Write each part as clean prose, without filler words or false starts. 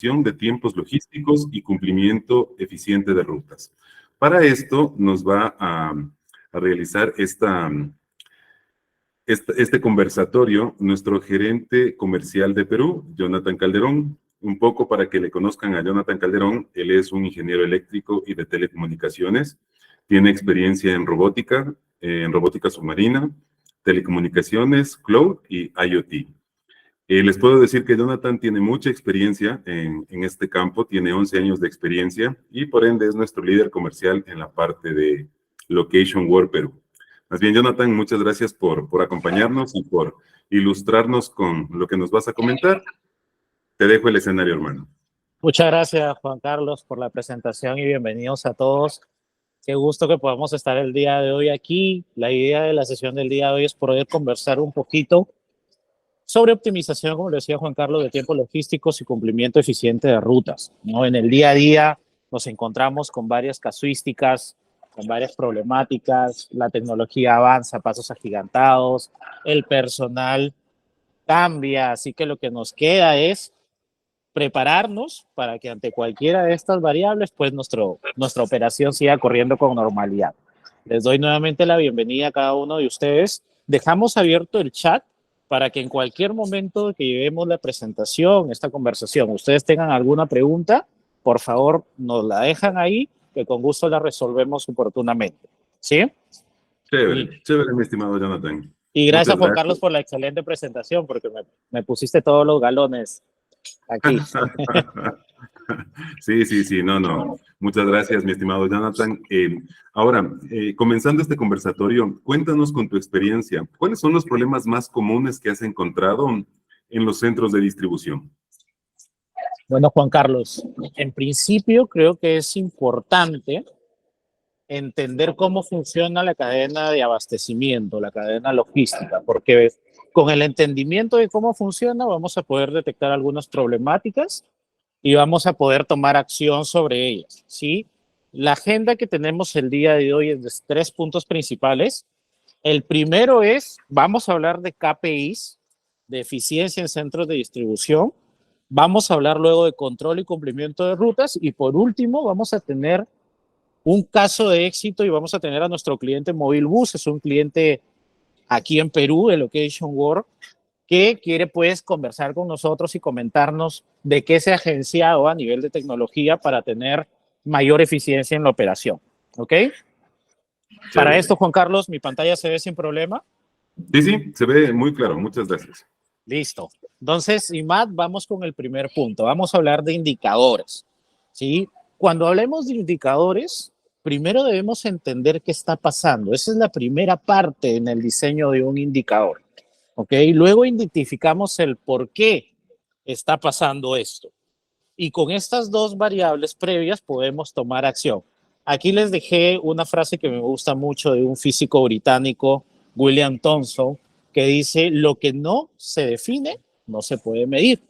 de tiempos logísticos y cumplimiento eficiente de rutas. Para esto nos va a realizar este conversatorio nuestro gerente comercial de Perú, Jonathan Calderón. Un poco para que le conozcan a Jonathan Calderón, él es un ingeniero eléctrico y de telecomunicaciones, tiene experiencia en robótica submarina, telecomunicaciones, cloud y IoT. Les puedo decir que Jonathan tiene mucha experiencia en este campo, tiene 11 años de experiencia y por ende es nuestro líder comercial en la parte de Location World Perú. Más bien, Jonathan, muchas gracias por acompañarnos y por ilustrarnos con lo que nos vas a comentar. Te dejo el escenario, hermano. Muchas gracias, Juan Carlos, por la presentación y bienvenidos a todos. Qué gusto que podamos estar el día de hoy aquí. La idea de la sesión del día de hoy es poder conversar un poquito sobre optimización, como le decía Juan Carlos, de tiempos logísticos y cumplimiento eficiente de rutas, ¿no? En el día a día nos encontramos con varias casuísticas, con varias problemáticas, la tecnología avanza a pasos agigantados, el personal cambia, así que lo que nos queda es prepararnos para que ante cualquiera de estas variables, pues nuestra operación siga corriendo con normalidad. Les doy nuevamente la bienvenida a cada uno de ustedes. Dejamos abierto el chat para que en cualquier momento que llevemos la presentación, esta conversación, ustedes tengan alguna pregunta, por favor nos la dejan ahí, que con gusto la resolvemos oportunamente. ¿Sí? Chévere, chévere, mi estimado Jonathan. Y gracias, Juan Carlos, por la excelente presentación, porque me pusiste todos los galones aquí. Sí, no. Muchas gracias, mi estimado Jonathan. Ahora, comenzando este conversatorio, cuéntanos con tu experiencia, ¿cuáles son los problemas más comunes que has encontrado en los centros de distribución? Bueno, Juan Carlos, en principio creo que es importante entender cómo funciona la cadena de abastecimiento, la cadena logística, porque con el entendimiento de cómo funciona vamos a poder detectar algunas problemáticas y vamos a poder tomar acción sobre ellas, ¿sí? La agenda que tenemos el día de hoy es de 3 puntos principales. El primero es, vamos a hablar de KPIs, de eficiencia en centros de distribución. Vamos a hablar luego de control y cumplimiento de rutas. Y por último, vamos a tener un caso de éxito y vamos a tener a nuestro cliente Movilbus. Es un cliente aquí en Perú, de Location World, que quiere pues conversar con nosotros y comentarnos de qué se ha agenciado a nivel de tecnología para tener mayor eficiencia en la operación. ¿Ok? Chévere. Para esto, Juan Carlos, ¿mi pantalla se ve sin problema? Sí, se ve muy claro. Muchas gracias. Listo. Entonces, Imad, vamos con el primer punto. Vamos a hablar de indicadores, ¿sí? Cuando hablemos de indicadores, primero debemos entender qué está pasando. Esa es la primera parte en el diseño de un indicador. ¿Ok? Luego identificamos el por qué está pasando esto. Y con estas dos variables previas podemos tomar acción. Aquí les dejé una frase que me gusta mucho de un físico británico, William Thomson, que dice, lo que no se define no se puede medir.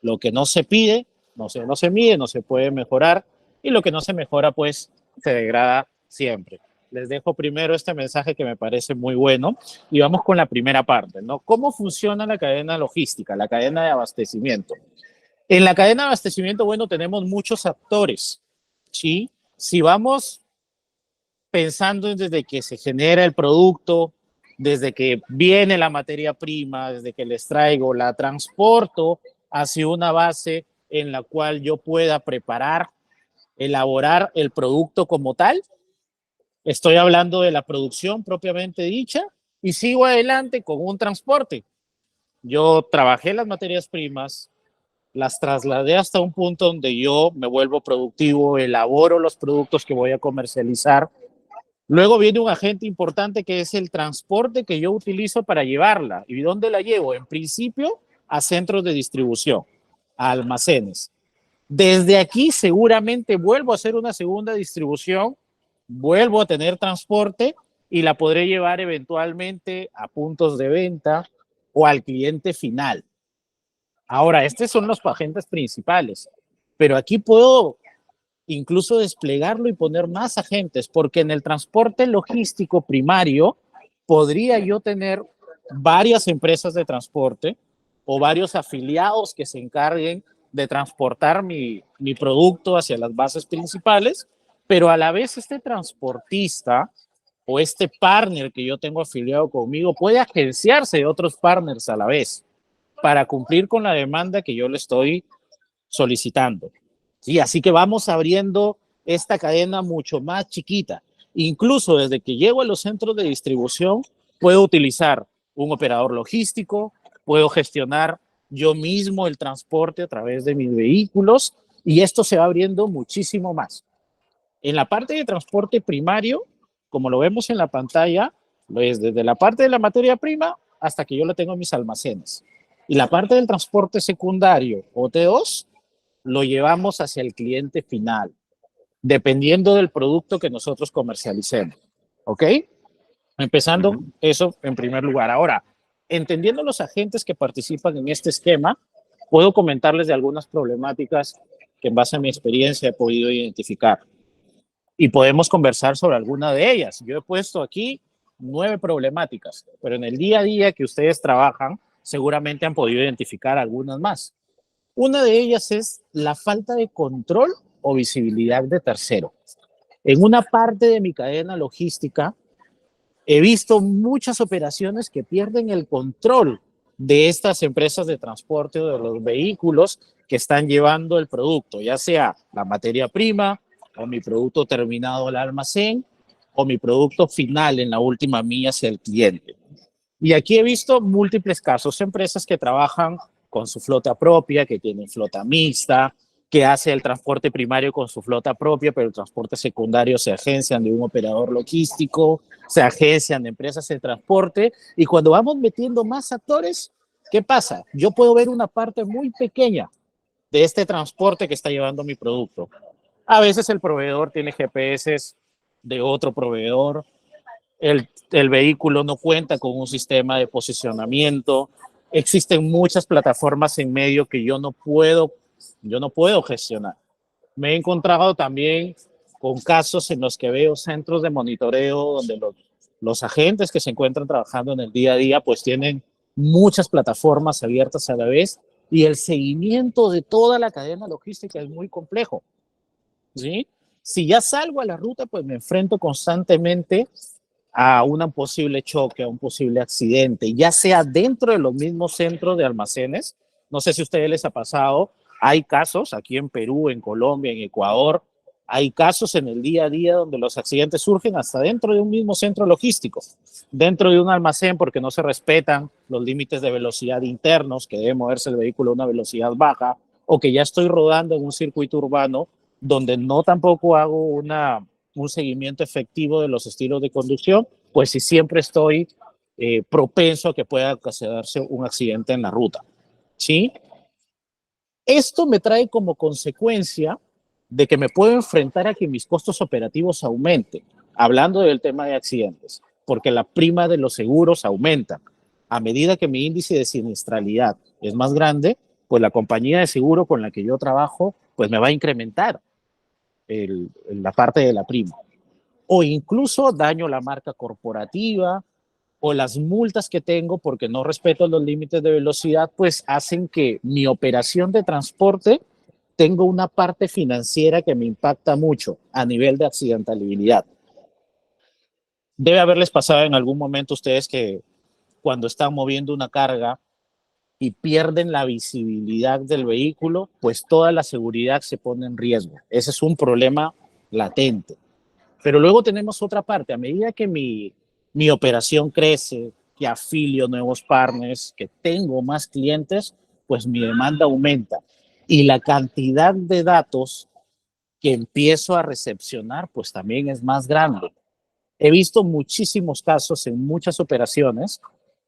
Lo que no se pide no se mide, no se puede mejorar. Y lo que no se mejora, pues, se degrada siempre. Les dejo primero este mensaje que me parece muy bueno y vamos con la primera parte, ¿no? ¿Cómo funciona la cadena logística, la cadena de abastecimiento? En la cadena de abastecimiento, bueno, tenemos muchos actores, ¿sí? Si vamos pensando desde que se genera el producto, desde que viene la materia prima, desde que les traigo, la transporto hacia una base en la cual yo pueda preparar, elaborar el producto como tal. Estoy hablando de la producción propiamente dicha y sigo adelante con un transporte. Yo trabajé las materias primas, las trasladé hasta un punto donde yo me vuelvo productivo, elaboro los productos que voy a comercializar. Luego viene un agente importante que es el transporte que yo utilizo para llevarla. ¿Y dónde la llevo? En principio, a centros de distribución, a almacenes. Desde aquí seguramente vuelvo a hacer una segunda distribución, vuelvo a tener transporte y la podré llevar eventualmente a puntos de venta o al cliente final. Ahora, estos son los agentes principales, pero aquí puedo incluso desplegarlo y poner más agentes, porque en el transporte logístico primario podría yo tener varias empresas de transporte o varios afiliados que se encarguen de transportar mi producto hacia las bases principales, pero a la vez este transportista o este partner que yo tengo afiliado conmigo puede agenciarse de otros partners a la vez para cumplir con la demanda que yo le estoy solicitando. Sí, así que vamos abriendo esta cadena mucho más chiquita. Incluso desde que llego a los centros de distribución, puedo utilizar un operador logístico, puedo gestionar yo mismo el transporte a través de mis vehículos y esto se va abriendo muchísimo más. En la parte de transporte primario, como lo vemos en la pantalla, es desde la parte de la materia prima hasta que yo la tengo en mis almacenes. Y la parte del transporte secundario o T2 lo llevamos hacia el cliente final, dependiendo del producto que nosotros comercialicemos. ¿Ok? Empezando eso en primer lugar. Ahora, entendiendo los agentes que participan en este esquema, puedo comentarles de algunas problemáticas que en base a mi experiencia he podido identificar. Y podemos conversar sobre alguna de ellas. Yo he puesto aquí 9 problemáticas, pero en el día a día que ustedes trabajan, seguramente han podido identificar algunas más. Una de ellas es la falta de control o visibilidad de tercero. En una parte de mi cadena logística, he visto muchas operaciones que pierden el control de estas empresas de transporte o de los vehículos que están llevando el producto, ya sea la materia prima o mi producto terminado al almacén o mi producto final en la última milla hacia el cliente. Y aquí he visto múltiples casos, empresas que trabajan con su flota propia, que tienen flota mixta, que hace el transporte primario con su flota propia, pero el transporte secundario se agencian de un operador logístico, se agencian de empresas de transporte, y cuando vamos metiendo más actores, ¿qué pasa? Yo puedo ver una parte muy pequeña de este transporte que está llevando mi producto. A veces el proveedor tiene GPS de otro proveedor, el vehículo no cuenta con un sistema de posicionamiento, existen muchas plataformas en medio que yo no puedo gestionar. Me he encontrado también con casos en los que veo centros de monitoreo donde los agentes que se encuentran trabajando en el día a día pues tienen muchas plataformas abiertas a la vez y el seguimiento de toda la cadena logística es muy complejo, ¿sí? Si ya salgo a la ruta, pues me enfrento constantemente a un posible choque, a un posible accidente, ya sea dentro de los mismos centros de almacenes. No sé si a ustedes les ha pasado, hay casos aquí en Perú, en Colombia, en Ecuador, hay casos en el día a día donde los accidentes surgen hasta dentro de un mismo centro logístico, dentro de un almacén porque no se respetan los límites de velocidad internos, que debe moverse el vehículo a una velocidad baja, o que ya estoy rodando en un circuito urbano donde no tampoco hago un seguimiento efectivo de los estilos de conducción, pues si siempre estoy propenso a que pueda ocasionarse un accidente en la ruta, ¿sí? Esto me trae como consecuencia de que me puedo enfrentar a que mis costos operativos aumenten, hablando del tema de accidentes, porque la prima de los seguros aumenta. A medida que mi índice de siniestralidad es más grande, pues la compañía de seguro con la que yo trabajo, pues me va a incrementar la parte de la prima. O incluso daño la marca corporativa o las multas que tengo porque no respeto los límites de velocidad, pues hacen que mi operación de transporte tenga una parte financiera que me impacta mucho a nivel de accidentabilidad. Debe haberles pasado en algún momento ustedes que cuando están moviendo una carga y pierden la visibilidad del vehículo, pues toda la seguridad se pone en riesgo. Ese es un problema latente. Pero luego tenemos otra parte. A medida que mi operación crece, que afilio nuevos partners, que tengo más clientes, pues mi demanda aumenta. Y la cantidad de datos que empiezo a recepcionar, pues también es más grande. He visto muchísimos casos en muchas operaciones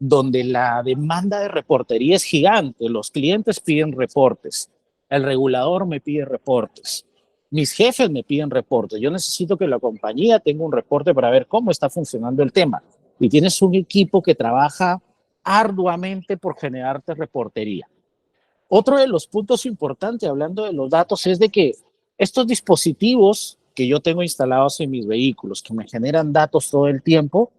donde la demanda de reportería es gigante. Los clientes piden reportes, el regulador me pide reportes, mis jefes me piden reportes. Yo necesito que la compañía tenga un reporte para ver cómo está funcionando el tema. Y tienes un equipo que trabaja arduamente por generarte reportería. Otro de los puntos importantes, hablando de los datos, es de que estos dispositivos que yo tengo instalados en mis vehículos, que me generan datos todo el tiempo,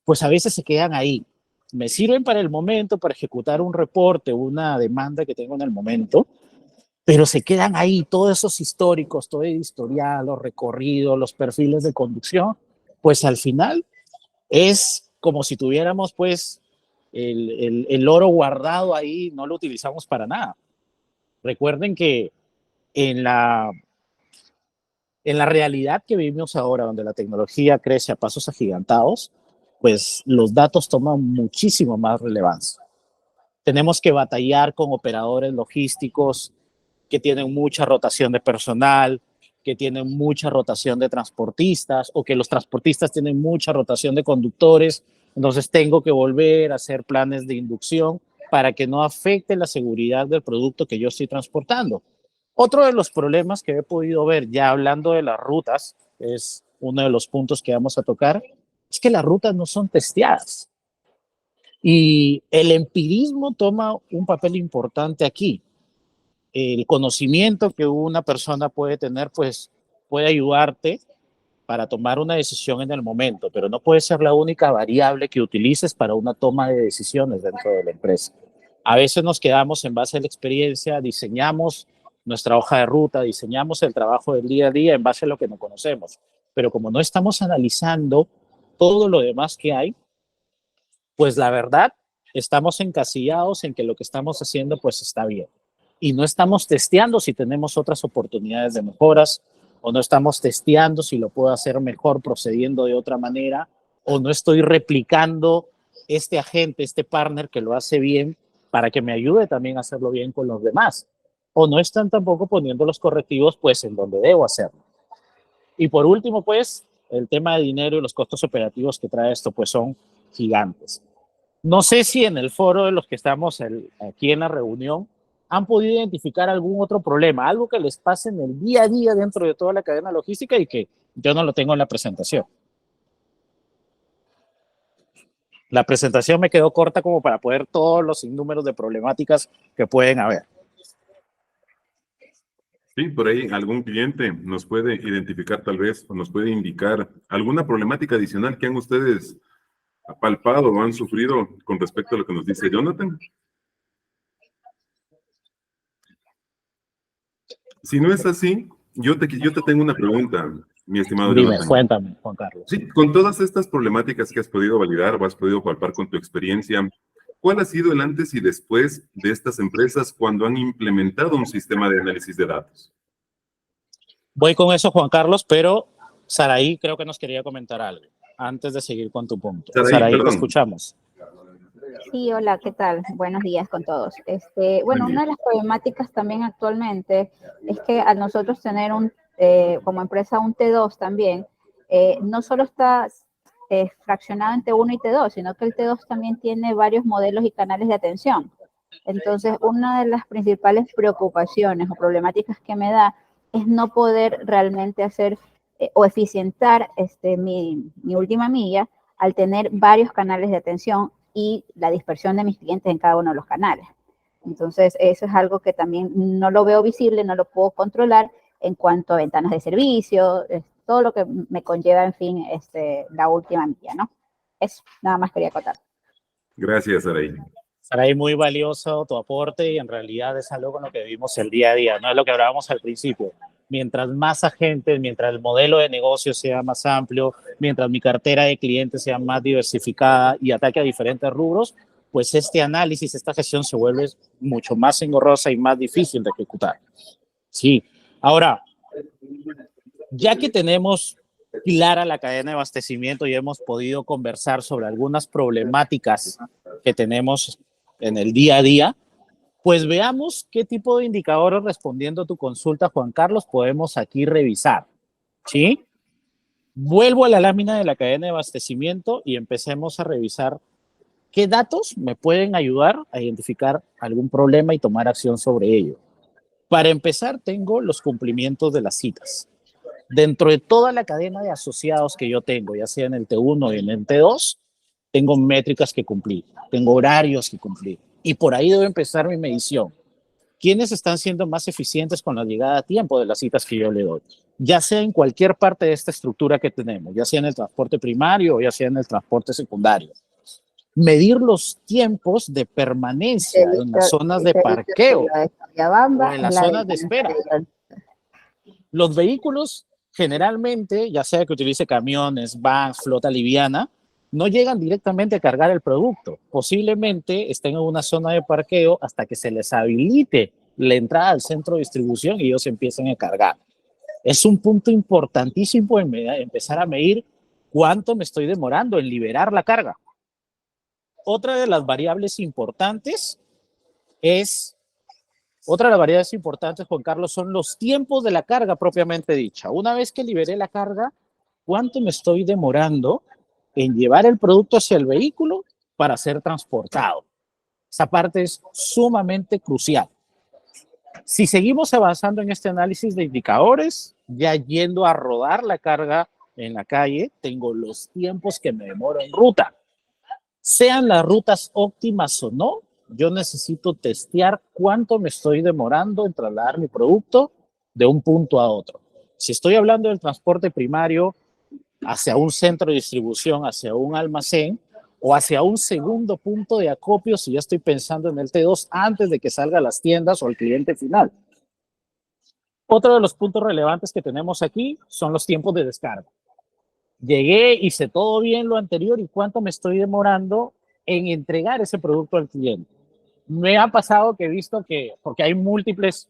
pues a veces se quedan ahí. Me sirven para el momento, para ejecutar un reporte, una demanda que tengo en el momento, pero se quedan ahí todos esos históricos, todo el historial, los recorridos, los perfiles de conducción, pues al final es como si tuviéramos pues el oro guardado ahí, no lo utilizamos para nada. Recuerden que en la, en la realidad que vivimos ahora, donde la tecnología crece a pasos agigantados, pues los datos toman muchísimo más relevancia. Tenemos que batallar con operadores logísticos que tienen mucha rotación de personal, que tienen mucha rotación de transportistas, o que los transportistas tienen mucha rotación de conductores. Entonces tengo que volver a hacer planes de inducción para que no afecte la seguridad del producto que yo estoy transportando. Otro de los problemas que he podido ver, ya hablando de las rutas, es uno de los puntos que vamos a tocar, es que las rutas no son testeadas. Y el empirismo toma un papel importante aquí. El conocimiento que una persona puede tener, pues puede ayudarte para tomar una decisión en el momento, pero no puede ser la única variable que utilices para una toma de decisiones dentro de la empresa. A veces nos quedamos en base a la experiencia, diseñamos nuestra hoja de ruta, diseñamos el trabajo del día a día en base a lo que no conocemos, pero como no estamos analizando todo lo demás que hay, pues la verdad, estamos encasillados en que lo que estamos haciendo pues está bien. Y no estamos testeando si tenemos otras oportunidades de mejoras, o no estamos testeando si lo puedo hacer mejor procediendo de otra manera, o no estoy replicando este agente, este partner que lo hace bien para que me ayude también a hacerlo bien con los demás. O no están tampoco poniendo los correctivos pues en donde debo hacerlo. Y por último pues el tema de dinero y los costos operativos que trae esto pues son gigantes. No sé si en el foro de los que estamos aquí en la reunión han podido identificar algún otro problema, algo que les pase en el día a día dentro de toda la cadena logística y que yo no lo tengo en la presentación. La presentación me quedó corta como para poder todos los sinnúmeros de problemáticas que pueden haber. Sí, por ahí algún cliente nos puede identificar tal vez o nos puede indicar alguna problemática adicional que han ustedes palpado o han sufrido con respecto a lo que nos dice Jonathan. Si no es así, yo te tengo una pregunta, mi estimado Dime, Jonathan. cuéntame, Juan Carlos. Sí, con todas estas problemáticas que has podido validar o has podido palpar con tu experiencia, ¿cuál ha sido el antes y después de estas empresas cuando han implementado un sistema de análisis de datos? Voy con eso, Juan Carlos, pero Saraí creo que nos quería comentar algo antes de seguir con tu punto. Saraí, te escuchamos. Sí, hola, ¿qué tal? Buenos días con todos. Bueno, una de las problemáticas también actualmente es que al nosotros tener como empresa un T2 también, no solo está fraccionado en T1 y T2, sino que el T2 también tiene varios modelos y canales de atención. Entonces, una de las principales preocupaciones o problemáticas que me da es no poder realmente hacer o eficientar mi última milla al tener varios canales de atención y la dispersión de mis clientes en cada uno de los canales. Entonces, eso es algo que también no lo veo visible, no lo puedo controlar en cuanto a ventanas de servicio, todo lo que me conlleva, en fin, la última milla, ¿no? Eso, nada más quería contar. Gracias, Saraí. Saraí, muy valioso tu aporte y en realidad es algo con lo que vivimos el día a día, no es lo que hablábamos al principio. Mientras más agentes, mientras el modelo de negocio sea más amplio, mientras mi cartera de clientes sea más diversificada y ataque a diferentes rubros, pues este análisis, esta gestión se vuelve mucho más engorrosa y más difícil de ejecutar. Sí, ahora, ya que tenemos clara la cadena de abastecimiento y hemos podido conversar sobre algunas problemáticas que tenemos en el día a día, pues veamos qué tipo de indicadores, respondiendo a tu consulta, Juan Carlos, podemos aquí revisar. ¿Sí? Vuelvo a la lámina de la cadena de abastecimiento y empecemos a revisar qué datos me pueden ayudar a identificar algún problema y tomar acción sobre ello. Para empezar, tengo los cumplimientos de las citas. Dentro de toda la cadena de asociados que yo tengo, ya sea en el T1 y en el T2, tengo métricas que cumplir, tengo horarios que cumplir. Y por ahí debo empezar mi medición. ¿Quiénes están siendo más eficientes con la llegada a tiempo de las citas que yo le doy? Ya sea en cualquier parte de esta estructura que tenemos, ya sea en el transporte primario o ya sea en el transporte secundario. medir los tiempos de permanencia en las zonas de parqueo o en las zonas de espera. Los vehículos generalmente, ya sea que utilice camiones, vans, flota liviana, no llegan directamente a cargar el producto. Posiblemente estén en una zona de parqueo hasta que se les habilite la entrada al centro de distribución y ellos empiecen a cargar. Es un punto importantísimo empezar a medir cuánto me estoy demorando en liberar la carga. Otra de las variables importantes, Juan Carlos, son los tiempos de la carga propiamente dicha. Una vez que liberé la carga, ¿cuánto me estoy demorando en llevar el producto hacia el vehículo para ser transportado? Esa parte es sumamente crucial. Si seguimos avanzando en este análisis de indicadores, ya yendo a rodar la carga en la calle, tengo los tiempos que me demoro en ruta. Sean las rutas óptimas o no, yo necesito testear cuánto me estoy demorando en trasladar mi producto de un punto a otro. Si estoy hablando del transporte primario hacia un centro de distribución, hacia un almacén o hacia un segundo punto de acopio, si ya estoy pensando en el T2 antes de que salga a las tiendas o al cliente final. Otro de los puntos relevantes que tenemos aquí son los tiempos de descarga. Llegué, hice todo bien lo anterior y cuánto me estoy demorando en entregar ese producto al cliente. Me ha pasado que he visto que, porque hay múltiples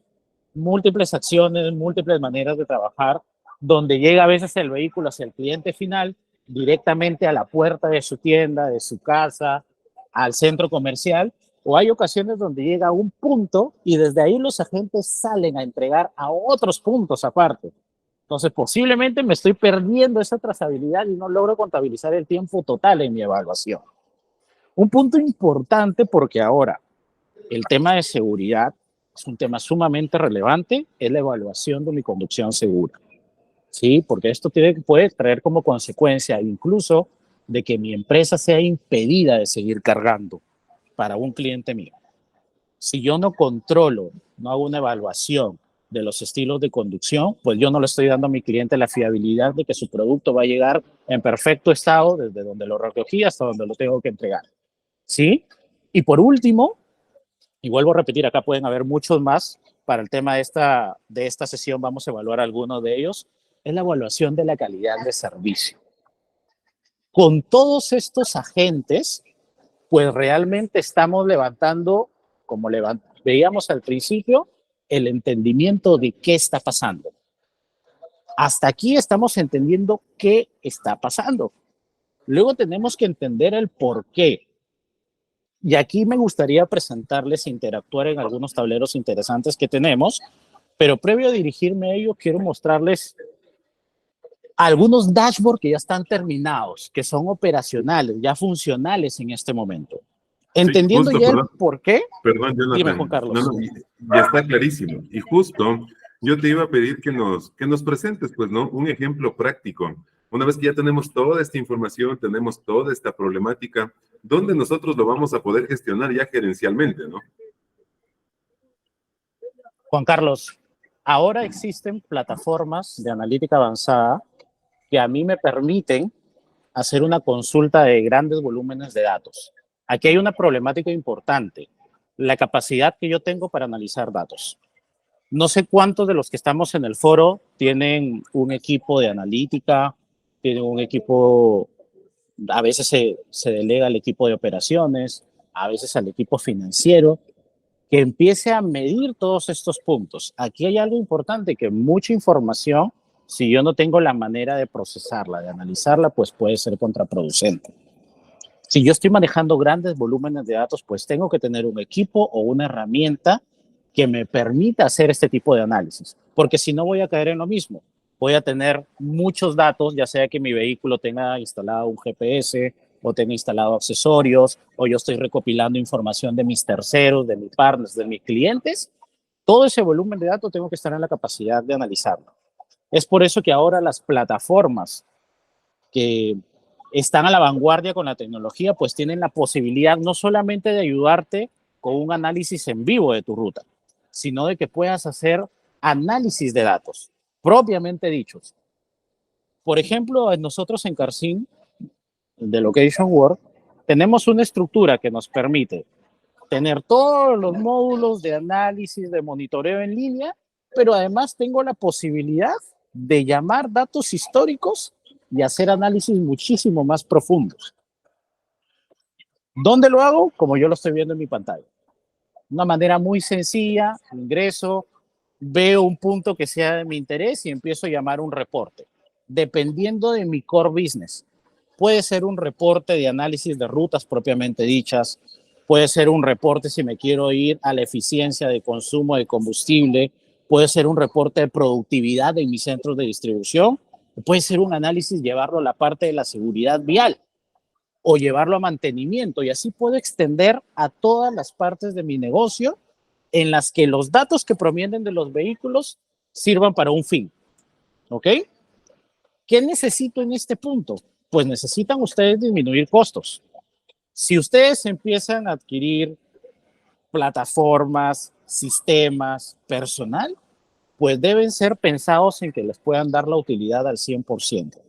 acciones, múltiples maneras de trabajar, donde llega a veces el vehículo hacia el cliente final, directamente a la puerta de su tienda, de su casa, al centro comercial, o hay ocasiones donde llega a un punto y desde ahí los agentes salen a entregar a otros puntos aparte. Entonces, posiblemente me estoy perdiendo esa trazabilidad y no logro contabilizar el tiempo total en mi evaluación. Un punto importante, porque ahora el tema de seguridad es un tema sumamente relevante, es la evaluación de mi conducción segura. Sí, porque esto puede traer como consecuencia incluso de que mi empresa sea impedida de seguir cargando para un cliente mío. Si yo no controlo, no hago una evaluación de los estilos de conducción, pues yo no le estoy dando a mi cliente la fiabilidad de que su producto va a llegar en perfecto estado desde donde lo recogí hasta donde lo tengo que entregar. ¿Sí? Y por último, y vuelvo a repetir, acá pueden haber muchos más, para el tema de esta sesión vamos a evaluar algunos de ellos, es la evaluación de la calidad de servicio. Con todos estos agentes, pues realmente estamos levantando, como veíamos al principio, el entendimiento de qué está pasando. Hasta aquí estamos entendiendo qué está pasando. Luego tenemos que entender el por qué. Y aquí me gustaría presentarles e interactuar en algunos tableros interesantes que tenemos, pero previo a dirigirme a ello, quiero mostrarles algunos dashboards que ya están terminados, que son operacionales, ya funcionales en este momento. Entendiendo sí, ya el por qué. Perdón, Jonathan. Dime, Juan Carlos. No, ya está clarísimo. Y justo yo te iba a pedir que nos presentes, pues, ¿no? Un ejemplo práctico. Una vez que ya tenemos toda esta información, tenemos toda esta problemática, ¿dónde nosotros lo vamos a poder gestionar ya gerencialmente, no? Juan Carlos, ahora existen plataformas de analítica avanzada que a mí me permiten hacer una consulta de grandes volúmenes de datos. Aquí hay una problemática importante, la capacidad que yo tengo para analizar datos. No sé cuántos de los que estamos en el foro tienen un equipo de analítica, tienen un equipo, a veces se delega al equipo de operaciones, a veces al equipo financiero, que empiece a medir todos estos puntos. Aquí hay algo importante, que mucha información, si yo no tengo la manera de procesarla, de analizarla, pues puede ser contraproducente. Si yo estoy manejando grandes volúmenes de datos, pues tengo que tener un equipo o una herramienta que me permita hacer este tipo de análisis, porque si no voy a caer en lo mismo. Voy a tener muchos datos, ya sea que mi vehículo tenga instalado un GPS o tenga instalado accesorios, o yo estoy recopilando información de mis terceros, de mis partners, de mis clientes. Todo ese volumen de datos tengo que estar en la capacidad de analizarlo. Es por eso que ahora las plataformas que están a la vanguardia con la tecnología, pues tienen la posibilidad no solamente de ayudarte con un análisis en vivo de tu ruta, sino de que puedas hacer análisis de datos propiamente dichos. Por ejemplo, nosotros en Carsim, de Location World, tenemos una estructura que nos permite tener todos los módulos de análisis, de monitoreo en línea, pero además tengo la posibilidad de llamar datos históricos y hacer análisis muchísimo más profundos. ¿Dónde lo hago? Como yo lo estoy viendo en mi pantalla. Una manera muy sencilla, ingreso, veo un punto que sea de mi interés y empiezo a llamar un reporte, dependiendo de mi core business. Puede ser un reporte de análisis de rutas propiamente dichas, puede ser un reporte si me quiero ir a la eficiencia de consumo de combustible, puede ser un reporte de productividad en mis centros de distribución, puede ser un análisis, llevarlo a la parte de la seguridad vial o llevarlo a mantenimiento, y así puedo extender a todas las partes de mi negocio en las que los datos que provienen de los vehículos sirvan para un fin. ¿Ok? ¿Qué necesito en este punto? Pues necesitan ustedes disminuir costos. Si ustedes empiezan a adquirir plataformas, sistemas, personal, pues deben ser pensados en que les puedan dar la utilidad al 100%.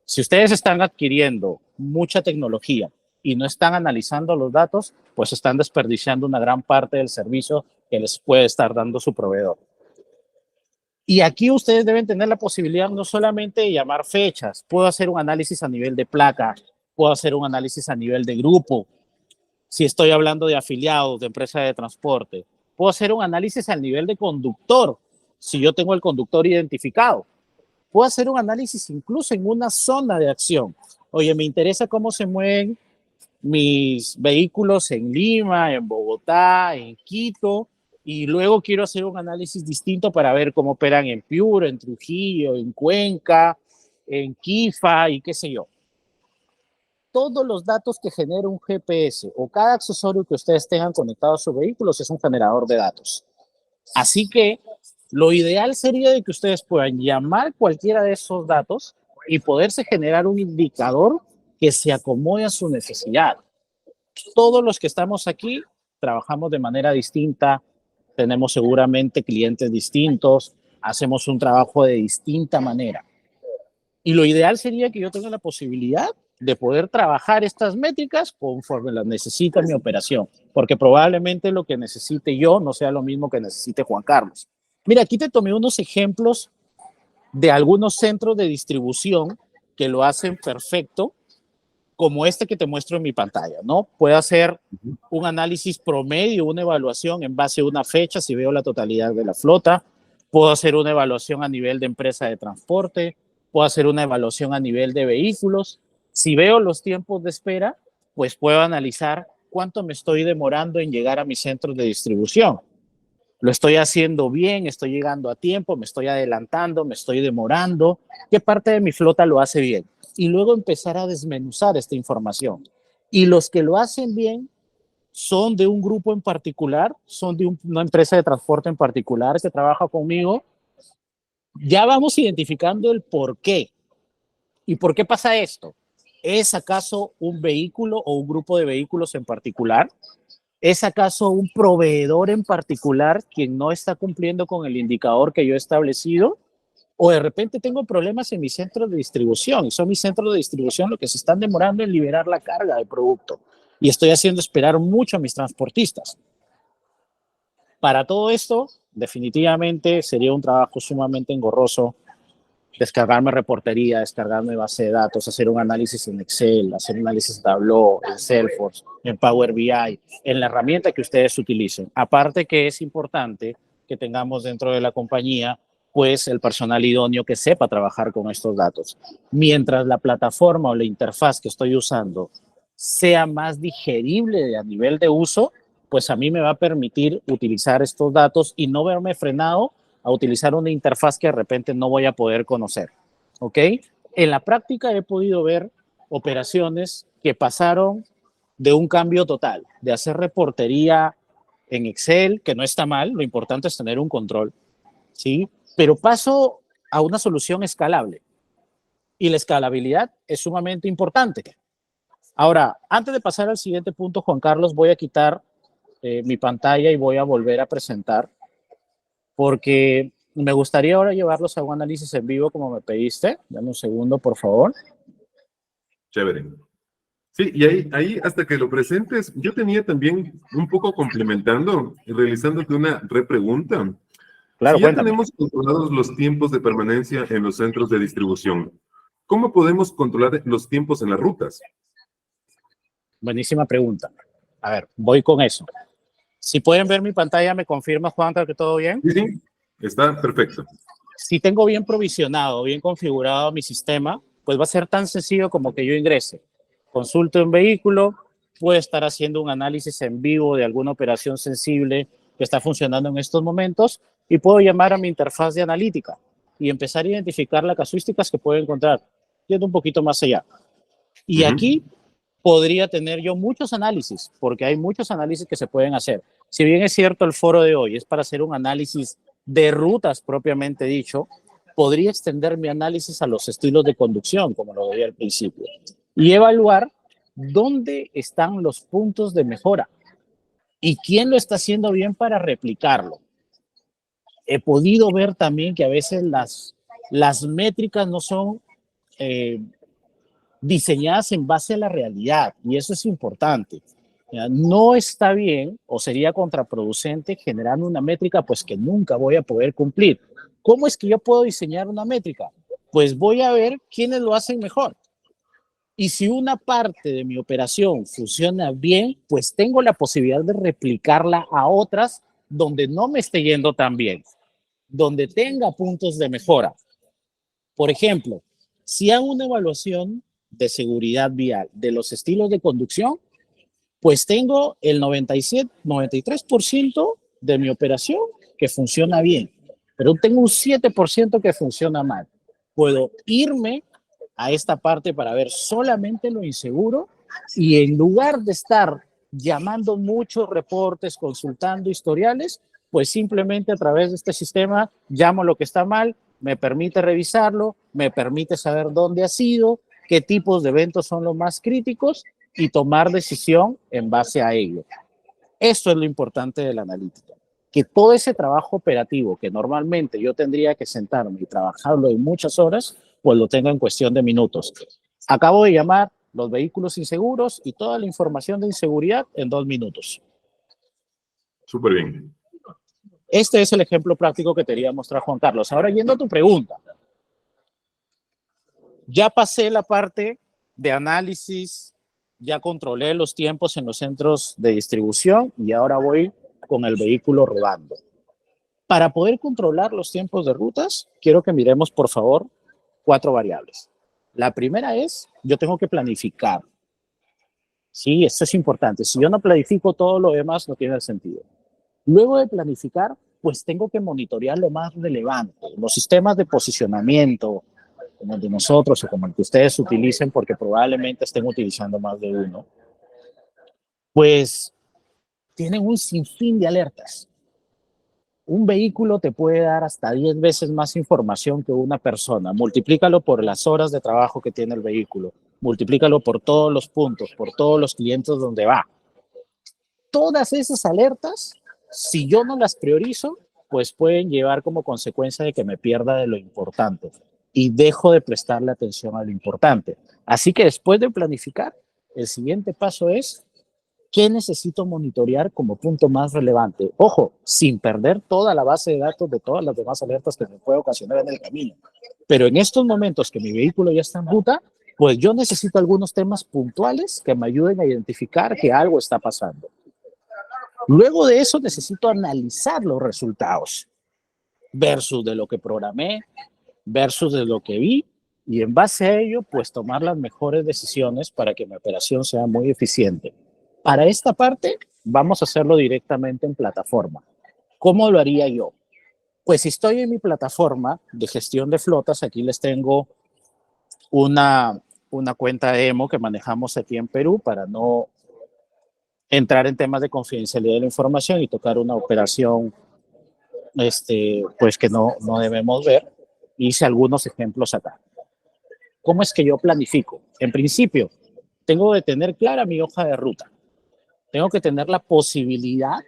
Si ustedes están adquiriendo mucha tecnología y no están analizando los datos, pues están desperdiciando una gran parte del servicio que les puede estar dando su proveedor. Y aquí ustedes deben tener la posibilidad no solamente de llamar fechas, puedo hacer un análisis a nivel de placa, puedo hacer un análisis a nivel de grupo, si estoy hablando de afiliados, de empresa de transporte, puedo hacer un análisis al nivel de conductor, si yo tengo el conductor identificado. Puedo hacer un análisis incluso en una zona de acción. Oye, me interesa cómo se mueven mis vehículos en Lima, en Bogotá, en Quito, y luego quiero hacer un análisis distinto para ver cómo operan en Piura, en Trujillo, en Cuenca, en Quifa y qué sé yo. Todos los datos que genera un GPS o cada accesorio que ustedes tengan conectado a sus vehículos es un generador de datos. Así que lo ideal sería de que ustedes puedan llamar cualquiera de esos datos y poderse generar un indicador que se acomode a su necesidad. Todos los que estamos aquí trabajamos de manera distinta, tenemos seguramente clientes distintos, hacemos un trabajo de distinta manera. Y lo ideal sería que yo tenga la posibilidad de poder trabajar estas métricas conforme las necesita mi operación, porque probablemente lo que necesite yo no sea lo mismo que necesite Juan Carlos. Mira, aquí te tomé unos ejemplos de algunos centros de distribución que lo hacen perfecto, como este que te muestro en mi pantalla, ¿no? Puedo hacer un análisis promedio, una evaluación en base a una fecha, si veo la totalidad de la flota. Puedo hacer una evaluación a nivel de empresa de transporte. Puedo hacer una evaluación a nivel de vehículos. Si veo los tiempos de espera, pues puedo analizar cuánto me estoy demorando en llegar a mis centros de distribución. Lo estoy haciendo bien, estoy llegando a tiempo, me estoy adelantando, me estoy demorando. ¿Qué parte de mi flota lo hace bien? Y luego empezar a desmenuzar esta información. Y los que lo hacen bien son de un grupo en particular, son de una empresa de transporte en particular que trabaja conmigo. Ya vamos identificando el por qué. ¿Y por qué pasa esto? ¿Es acaso un vehículo o un grupo de vehículos en particular? ¿Es acaso un proveedor en particular quien no está cumpliendo con el indicador que yo he establecido? ¿O de repente tengo problemas en mis centros de distribución? Y son mis centros de distribución los que se están demorando en liberar la carga de producto. Y estoy haciendo esperar mucho a mis transportistas. Para todo esto, definitivamente sería un trabajo sumamente engorroso descargarme reportería, descargarme base de datos, hacer un análisis en Excel, hacer un análisis en Tableau, en Salesforce, en Power BI, en la herramienta que ustedes utilicen. Aparte que es importante que tengamos dentro de la compañía, pues el personal idóneo que sepa trabajar con estos datos. Mientras la plataforma o la interfaz que estoy usando sea más digerible a nivel de uso, pues a mí me va a permitir utilizar estos datos y no verme frenado a utilizar una interfaz que de repente no voy a poder conocer, ¿ok? En la práctica he podido ver operaciones que pasaron de un cambio total, de hacer reportería en Excel, que no está mal, lo importante es tener un control, ¿sí? Pero paso a una solución escalable y la escalabilidad es sumamente importante. Ahora, antes de pasar al siguiente punto, Juan Carlos, voy a quitar mi pantalla y voy a volver a presentar porque me gustaría ahora llevarlos a un análisis en vivo como me pediste. Dame un segundo, por favor. Chévere. Sí, y ahí hasta que lo presentes, yo tenía también un poco complementando y realizándote una repregunta. Claro, Si ya cuéntame. tenemos controlados los tiempos de permanencia en los centros de distribución, ¿cómo podemos controlar los tiempos en las rutas? Buenísima pregunta. A ver, voy con eso. Si pueden ver mi pantalla, ¿me confirma, Juan, que todo bien? Sí, sí, está perfecto. Si tengo bien provisionado, bien configurado mi sistema, pues va a ser tan sencillo como que yo ingrese, consulte un vehículo, puede estar haciendo un análisis en vivo de alguna operación sensible que está funcionando en estos momentos y puedo llamar a mi interfaz de analítica y empezar a identificar las casuísticas que puedo encontrar, yendo un poquito más allá. Y aquí podría tener yo muchos análisis, porque hay muchos análisis que se pueden hacer. Si bien es cierto, el foro de hoy es para hacer un análisis de rutas propiamente dicho, podría extender mi análisis a los estilos de conducción, como lo veía al principio, y evaluar dónde están los puntos de mejora y quién lo está haciendo bien para replicarlo. He podido ver también que a veces las métricas no son diseñadas en base a la realidad, y eso es importante. No está bien o sería contraproducente generar una métrica pues que nunca voy a poder cumplir. ¿Cómo es que yo puedo diseñar una métrica? Pues voy a ver quiénes lo hacen mejor. Y si una parte de mi operación funciona bien, pues tengo la posibilidad de replicarla a otras donde no me esté yendo tan bien, donde tenga puntos de mejora. Por ejemplo, si hago una evaluación de seguridad vial de los estilos de conducción, pues tengo el 97, 93% de mi operación que funciona bien, pero tengo un 7% que funciona mal. Puedo irme a esta parte para ver solamente lo inseguro y en lugar de estar llamando muchos reportes, consultando historiales, pues simplemente a través de este sistema llamo lo que está mal, me permite revisarlo, me permite saber dónde ha sido, qué tipos de eventos son los más críticos y tomar decisión en base a ello. Eso es lo importante de la analítica, que todo ese trabajo operativo que normalmente yo tendría que sentarme y trabajarlo en muchas horas, pues lo tengo en cuestión de minutos. Acabo de llamar los vehículos inseguros y toda la información de inseguridad en 2 minutos. Súper bien. Este es el ejemplo práctico que te quería mostrar, Juan Carlos. Ahora, yendo a tu pregunta, ya pasé la parte de análisis, ya controlé los tiempos en los centros de distribución y ahora voy con el vehículo rodando. Para poder controlar los tiempos de rutas, quiero que miremos, por favor, 4 variables. La primera es, yo tengo que planificar. Sí, esto es importante. Si yo no planifico, todo lo demás no tiene sentido. Luego de planificar, pues tengo que monitorear lo más relevante. Los sistemas de posicionamiento, como el de nosotros o como el que ustedes utilicen, porque probablemente estén utilizando más de uno, pues tienen un sinfín de alertas. Un vehículo te puede dar hasta 10 veces más información que una persona. Multiplícalo por las horas de trabajo que tiene el vehículo. Multiplícalo por todos los puntos, por todos los clientes donde va. Todas esas alertas, si yo no las priorizo, pues pueden llevar como consecuencia de que me pierda de lo importante y dejo de prestarle atención a lo importante. Así que después de planificar, el siguiente paso es ¿qué necesito monitorear como punto más relevante? Ojo, sin perder toda la base de datos de todas las demás alertas que me puede ocasionar en el camino. Pero en estos momentos que mi vehículo ya está en ruta, pues yo necesito algunos temas puntuales que me ayuden a identificar que algo está pasando. Luego de eso necesito analizar los resultados versus de lo que programé, versus de lo que vi, y en base a ello, pues tomar las mejores decisiones para que mi operación sea muy eficiente. Para esta parte, vamos a hacerlo directamente en plataforma. ¿Cómo lo haría yo? Pues si estoy en mi plataforma de gestión de flotas, aquí les tengo una cuenta demo que manejamos aquí en Perú para no entrar en temas de confidencialidad de la información y tocar una operación pues que no debemos ver. Hice algunos ejemplos acá. ¿Cómo es que yo planifico? En principio, tengo que tener clara mi hoja de ruta. Tengo que tener la posibilidad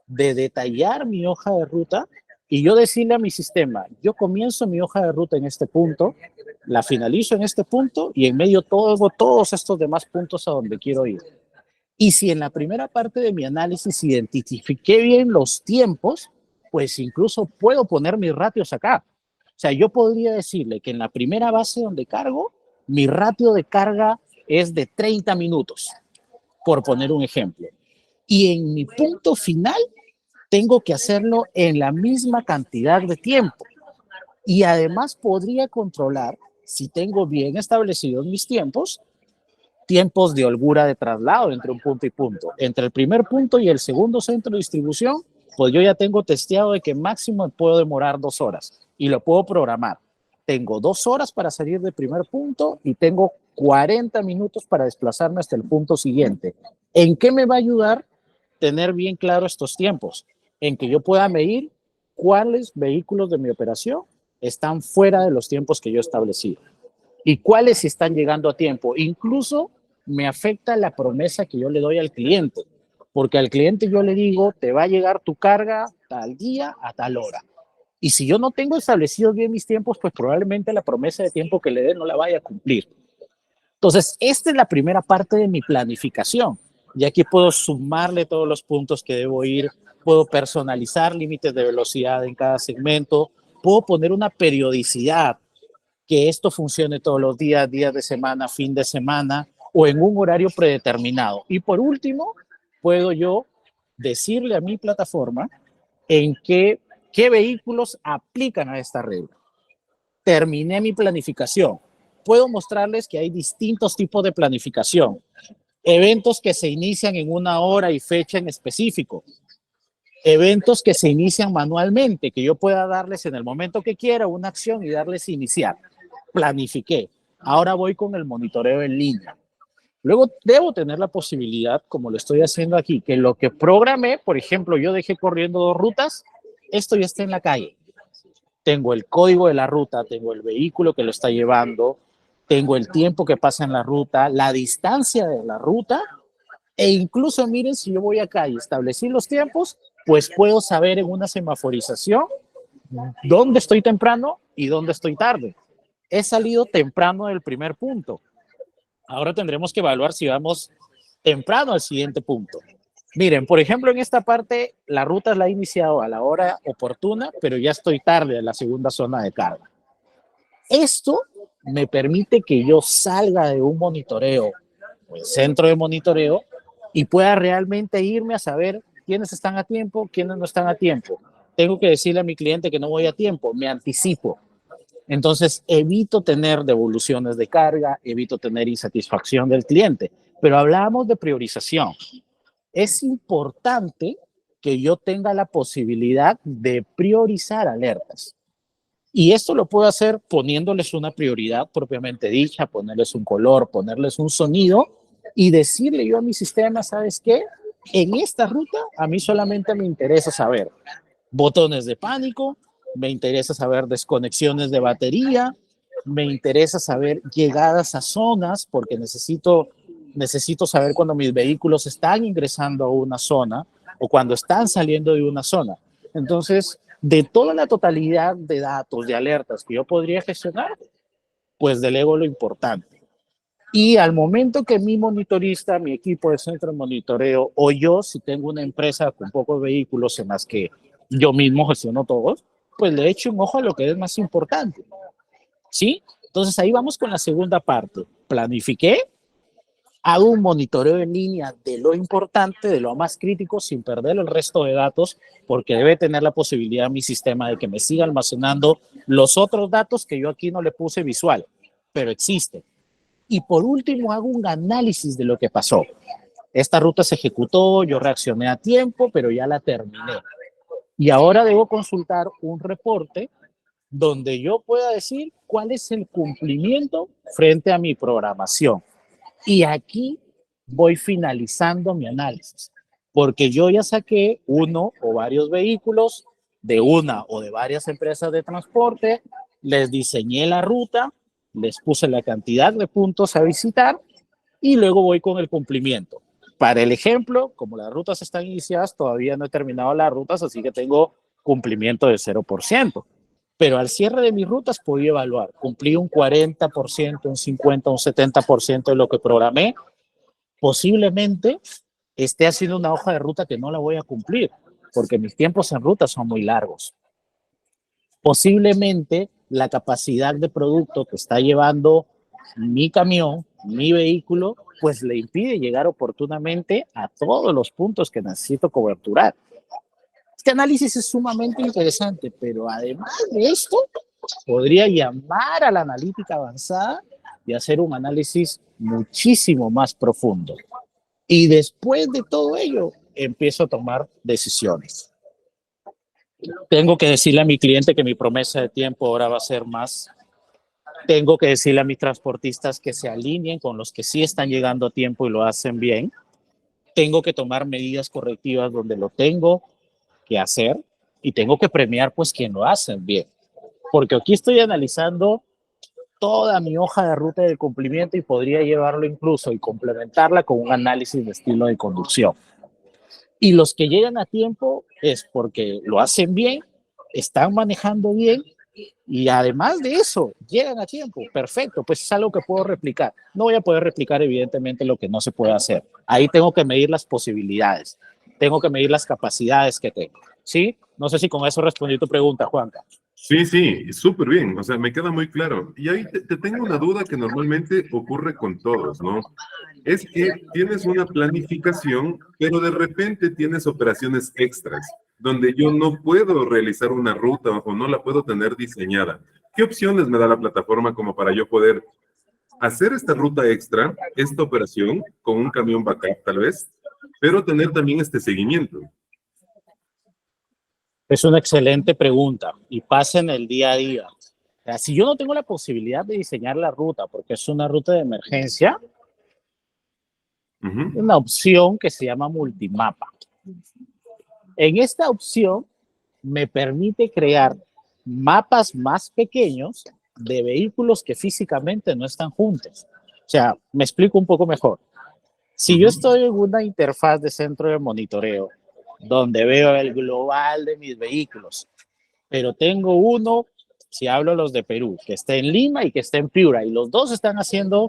de detallar mi hoja de ruta y yo decirle a mi sistema, yo comienzo mi hoja de ruta en este punto, la finalizo en este punto y en medio todo, todos estos demás puntos a donde quiero ir. Y si en la primera parte de mi análisis identifiqué bien los tiempos, pues incluso puedo poner mis ratios acá. O sea, yo podría decirle que en la primera base donde cargo, mi ratio de carga es de 30 minutos, por poner un ejemplo. Y en mi punto final, tengo que hacerlo en la misma cantidad de tiempo. Y además podría controlar, si tengo bien establecidos mis tiempos de holgura de traslado entre un punto y punto. Entre el primer punto y el segundo centro de distribución, pues yo ya tengo testeado de que máximo puedo demorar 2 horas y lo puedo programar. Tengo 2 horas para salir del primer punto y tengo 40 minutos para desplazarme hasta el punto siguiente. ¿En qué me va a ayudar tener bien claro estos tiempos? En que yo pueda medir cuáles vehículos de mi operación están fuera de los tiempos que yo establecí y cuáles están llegando a tiempo. Incluso me afecta la promesa que yo le doy al cliente, porque al cliente yo le digo, te va a llegar tu carga tal día a tal hora. Y si yo no tengo establecidos bien mis tiempos, pues probablemente la promesa de tiempo que le dé no la vaya a cumplir. Entonces, esta es la primera parte de mi planificación. Y aquí puedo sumarle todos los puntos que debo ir, puedo personalizar límites de velocidad en cada segmento, puedo poner una periodicidad, que esto funcione todos los días, días de semana, fin de semana o en un horario predeterminado. Y por último, puedo yo decirle a mi plataforma en qué vehículos aplican a esta regla. Terminé mi planificación. Puedo mostrarles que hay distintos tipos de planificación. Eventos que se inician en una hora y fecha en específico. Eventos que se inician manualmente, que yo pueda darles en el momento que quiera una acción y darles iniciar. Planifiqué. Ahora voy con el monitoreo en línea. Luego debo tener la posibilidad, como lo estoy haciendo aquí, que lo que programé, por ejemplo, yo dejé corriendo 2 rutas, esto ya está en la calle. Tengo el código de la ruta, tengo el vehículo que lo está llevando, tengo el tiempo que pasa en la ruta, la distancia de la ruta, e incluso miren, si yo voy acá y establecí los tiempos, pues puedo saber en una semaforización dónde estoy temprano y dónde estoy tarde. He salido temprano del primer punto. Ahora tendremos que evaluar si vamos temprano al siguiente punto. Miren, por ejemplo, en esta parte, la ruta la he iniciado a la hora oportuna, pero ya estoy tarde en la segunda zona de carga. Esto me permite que yo salga de un monitoreo, un centro de monitoreo, y pueda realmente irme a saber quiénes están a tiempo, quiénes no están a tiempo. Tengo que decirle a mi cliente que no voy a tiempo, me anticipo. Entonces, evito tener devoluciones de carga, evito tener insatisfacción del cliente. Pero hablamos de priorización. Es importante que yo tenga la posibilidad de priorizar alertas. Y esto lo puedo hacer poniéndoles una prioridad propiamente dicha, ponerles un color, ponerles un sonido y decirle yo a mi sistema, ¿sabes qué? En esta ruta a mí solamente me interesa saber botones de pánico, me interesa saber desconexiones de batería, me interesa saber llegadas a zonas porque necesito saber cuando mis vehículos están ingresando a una zona o cuando están saliendo de una zona. Entonces, de toda la totalidad de datos, de alertas que yo podría gestionar, pues delego lo importante. Y al momento que mi monitorista, mi equipo de centro de monitoreo o yo, si tengo una empresa con pocos vehículos en las que yo mismo gestiono todos, pues le echo un ojo a lo que es más importante. ¿Sí? Entonces ahí vamos con la segunda parte. Planifiqué, hago un monitoreo en línea de lo importante, de lo más crítico, sin perder el resto de datos, porque debe tener la posibilidad mi sistema de que me siga almacenando los otros datos que yo aquí no le puse visual, pero existen. Y por último, hago un análisis de lo que pasó. Esta ruta se ejecutó, yo reaccioné a tiempo, pero ya la terminé. Y ahora debo consultar un reporte donde yo pueda decir cuál es el cumplimiento frente a mi programación. Y aquí voy finalizando mi análisis, porque yo ya saqué uno o varios vehículos de una o de varias empresas de transporte, les diseñé la ruta, les puse la cantidad de puntos a visitar y luego voy con el cumplimiento. Para el ejemplo, como las rutas están iniciadas, todavía no he terminado las rutas, así que tengo cumplimiento de 0%. Pero al cierre de mis rutas podía evaluar, cumplí un 40%, un 50%, un 70% de lo que programé. Posiblemente esté haciendo una hoja de ruta que no la voy a cumplir, porque mis tiempos en ruta son muy largos. Posiblemente la capacidad de producto que está llevando mi camión, mi vehículo, pues le impide llegar oportunamente a todos los puntos que necesito coberturar. Este análisis es sumamente interesante, pero además de esto, podría llamar a la analítica avanzada y hacer un análisis muchísimo más profundo. Y después de todo ello, empiezo a tomar decisiones. Tengo que decirle a mi cliente que mi promesa de tiempo ahora va a ser más. Tengo que decirle a mis transportistas que se alineen con los que sí están llegando a tiempo y lo hacen bien. Tengo que tomar medidas correctivas donde lo tengo que hacer y tengo que premiar pues quien lo hacen bien. Porque aquí estoy analizando toda mi hoja de ruta de cumplimiento y podría llevarlo incluso y complementarla con un análisis de estilo de conducción. Y los que llegan a tiempo es porque lo hacen bien, están manejando bien y además de eso, llegan a tiempo. Perfecto, pues es algo que puedo replicar. No voy a poder replicar evidentemente lo que no se puede hacer. Ahí tengo que medir las posibilidades, tengo que medir las capacidades que tengo. ¿Sí? No sé si con eso respondí tu pregunta, Juanca. Sí, sí, súper bien. O sea, me queda muy claro. Y ahí te tengo una duda que normalmente ocurre con todos, ¿no? Es que tienes una planificación, pero de repente tienes operaciones extras, donde yo no puedo realizar una ruta o no la puedo tener diseñada. ¿Qué opciones me da la plataforma como para yo poder hacer esta ruta extra, esta operación, con un camión backup tal vez, pero tener también este seguimiento? Es una excelente pregunta y pasa en el día a día. O sea, si yo no tengo la posibilidad de diseñar la ruta porque es una ruta de emergencia, una opción que se llama multimapa. En esta opción me permite crear mapas más pequeños de vehículos que físicamente no están juntos. O sea, me explico un poco mejor. Si yo estoy en una interfaz de centro de monitoreo donde veo el global de mis vehículos, pero tengo uno, si hablo los de Perú, que está en Lima y que está en Piura, y los dos están haciendo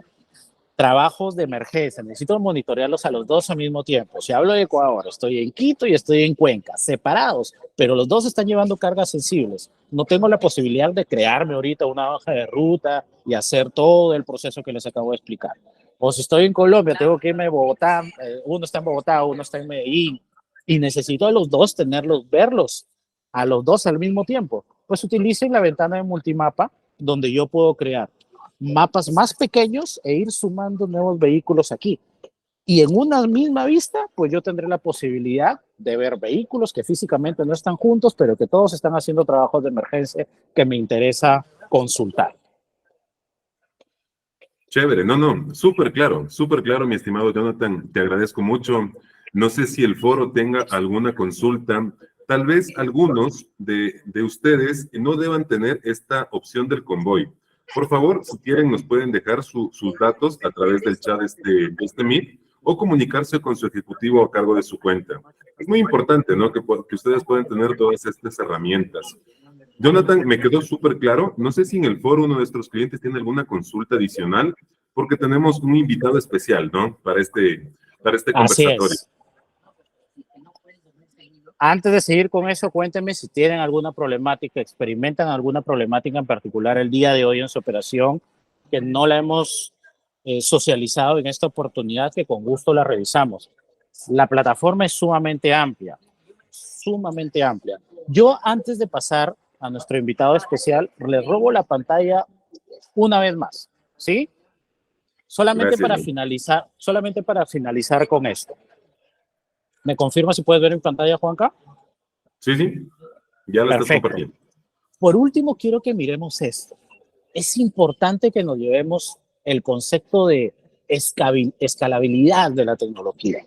trabajos de emergencia, necesito monitorearlos a los dos al mismo tiempo. Si hablo de Ecuador, estoy en Quito y estoy en Cuenca, separados, pero los dos están llevando cargas sensibles. No tengo la posibilidad de crearme ahorita una hoja de ruta y hacer todo el proceso que les acabo de explicar. O si estoy en Colombia, tengo que irme a Bogotá, uno está en Bogotá, uno está en Medellín, y necesito a los dos tenerlos, verlos a los dos al mismo tiempo. Pues utilicen la ventana de multimapa donde yo puedo crear mapas más pequeños e ir sumando nuevos vehículos aquí. Y en una misma vista, pues yo tendré la posibilidad de ver vehículos que físicamente no están juntos, pero que todos están haciendo trabajos de emergencia que me interesa consultar. Chévere, no, súper claro, mi estimado Jonathan, te agradezco mucho. No sé si el foro tenga alguna consulta. Tal vez algunos de ustedes no deban tener esta opción del convoy. Por favor, si quieren, nos pueden dejar sus datos a través del chat de este Meet o comunicarse con su ejecutivo a cargo de su cuenta. Es muy importante, ¿no? Que ustedes puedan tener todas estas herramientas. Jonathan, me quedó súper claro. No sé si en el foro uno de nuestros clientes tiene alguna consulta adicional, porque tenemos un invitado especial, ¿no? Para este conversatorio. Así es. Antes de seguir con eso, cuéntenme si tienen alguna problemática, experimentan alguna problemática en particular el día de hoy en su operación, que no la hemos socializado en esta oportunidad, que con gusto la revisamos. La plataforma es sumamente amplia, sumamente amplia. Yo, antes de pasar a nuestro invitado especial, le robo la pantalla una vez más, ¿sí? Solamente para finalizar con esto. ¿Me confirma si puedes ver en pantalla, Juanca? Sí, ya la estás Perfecto. compartiendo. Por último, quiero que miremos esto. Es importante que nos llevemos el concepto de escalabilidad de la tecnología.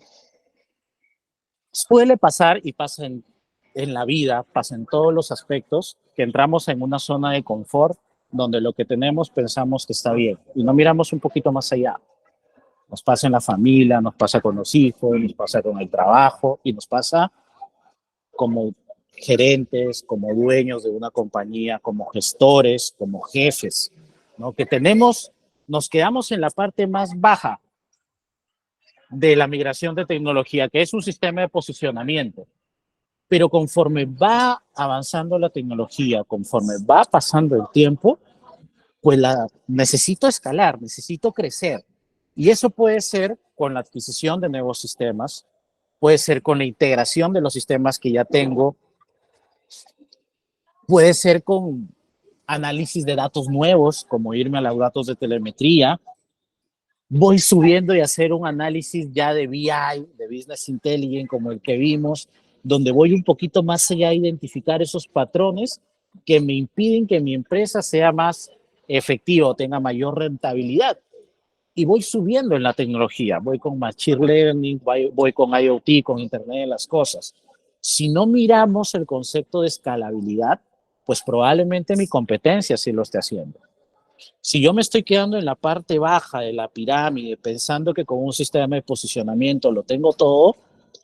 Suele pasar y pasa en la vida, pasa en todos los aspectos, que entramos en una zona de confort donde lo que tenemos pensamos que está bien y no miramos un poquito más allá. Nos pasa en la familia, nos pasa con los hijos, nos pasa con el trabajo y nos pasa como gerentes, como dueños de una compañía, como gestores, como jefes, ¿no? Que nos quedamos en la parte más baja de la migración de tecnología, que es un sistema de posicionamiento. Pero conforme va avanzando la tecnología, conforme va pasando el tiempo, pues necesito escalar, necesito crecer. Y eso puede ser con la adquisición de nuevos sistemas, puede ser con la integración de los sistemas que ya tengo, puede ser con análisis de datos nuevos, como irme a los datos de telemetría. Voy subiendo y hacer un análisis ya de BI, de Business Intelligence, como el que vimos, donde voy un poquito más allá a identificar esos patrones que me impiden que mi empresa sea más efectiva o tenga mayor rentabilidad. Y voy subiendo en la tecnología, voy con Machine Learning, voy con IoT, con Internet de las Cosas. Si no miramos el concepto de escalabilidad, pues probablemente mi competencia sí lo esté haciendo. Si yo me estoy quedando en la parte baja de la pirámide pensando que con un sistema de posicionamiento lo tengo todo,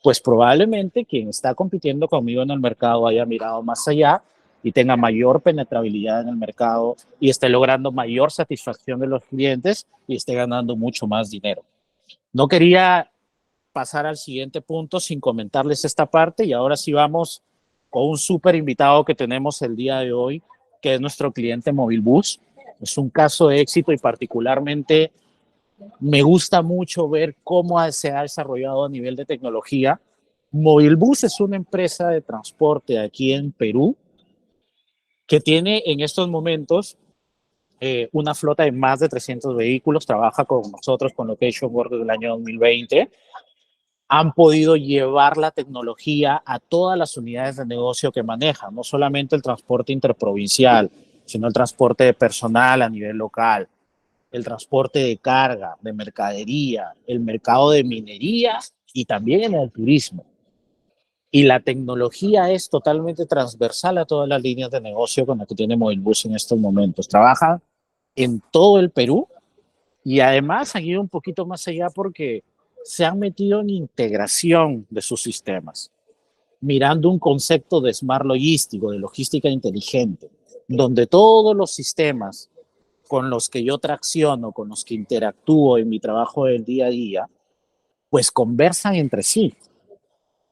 pues probablemente quien está compitiendo conmigo en el mercado haya mirado más allá y tenga mayor penetrabilidad en el mercado y esté logrando mayor satisfacción de los clientes y esté ganando mucho más dinero. No quería pasar al siguiente punto sin comentarles esta parte y ahora sí vamos con un súper invitado que tenemos el día de hoy, que es nuestro cliente Movilbus. Es un caso de éxito y particularmente me gusta mucho ver cómo se ha desarrollado a nivel de tecnología. Movilbus es una empresa de transporte aquí en Perú que tiene en estos momentos una flota de más de 300 vehículos, trabaja con nosotros con Location Work desde el año 2020. Han podido llevar la tecnología a todas las unidades de negocio que manejan, no solamente el transporte interprovincial, sino el transporte de personal a nivel local, el transporte de carga, de mercadería, el mercado de minería y también en el turismo. Y la tecnología es totalmente transversal a todas las líneas de negocio con las que tiene Movilbus en estos momentos. Trabaja en todo el Perú y además han ido un poquito más allá porque se han metido en integración de sus sistemas, mirando un concepto de smart logístico, de logística inteligente, donde todos los sistemas con los que yo tracciono, con los que interactúo en mi trabajo del día a día, pues conversan entre sí.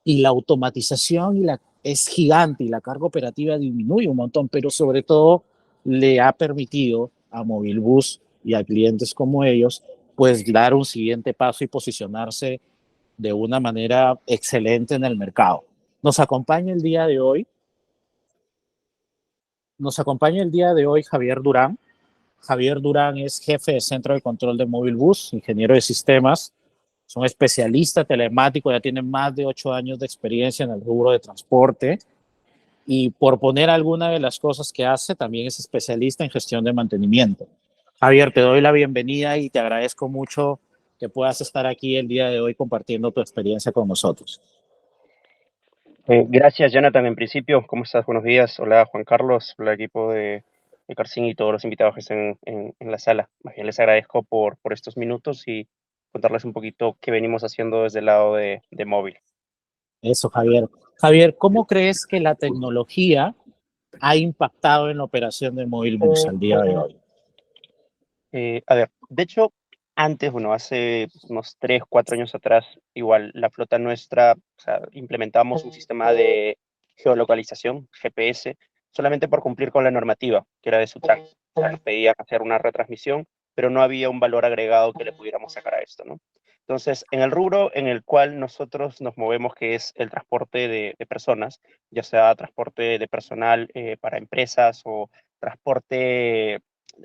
Y la automatización es gigante y la carga operativa disminuye un montón, pero sobre todo le ha permitido a Movilbus y a clientes como ellos, pues dar un siguiente paso y posicionarse de una manera excelente en el mercado. Nos acompaña el día de hoy, Javier Durán. Javier Durán es jefe de centro de control de Movilbus, ingeniero de sistemas, es un especialista telemático, ya tiene más de 8 años de experiencia en el rubro de transporte y por poner alguna de las cosas que hace, también es especialista en gestión de mantenimiento. Javier, te doy la bienvenida y te agradezco mucho que puedas estar aquí el día de hoy compartiendo tu experiencia con nosotros. Gracias, Jonathan. En principio, ¿cómo estás? Buenos días. Hola, Juan Carlos, hola, equipo de Carcín y todos los invitados que estén en la sala. Más bien les agradezco por estos minutos y contarles un poquito qué venimos haciendo desde el lado de móvil. Eso, Javier. Javier, ¿cómo crees que la tecnología ha impactado en la operación de Movilbus al día de hoy? A ver, de hecho, antes, bueno, hace unos 3, 4 años atrás, igual la flota nuestra, o sea, implementamos un sistema de geolocalización, GPS, solamente por cumplir con la normativa, que era de Sutran. O sea, nos pedían hacer una retransmisión, pero no había un valor agregado que le pudiéramos sacar a esto, ¿no? Entonces, en el rubro en el cual nosotros nos movemos, que es el transporte de personas, ya sea transporte de personal para empresas o transporte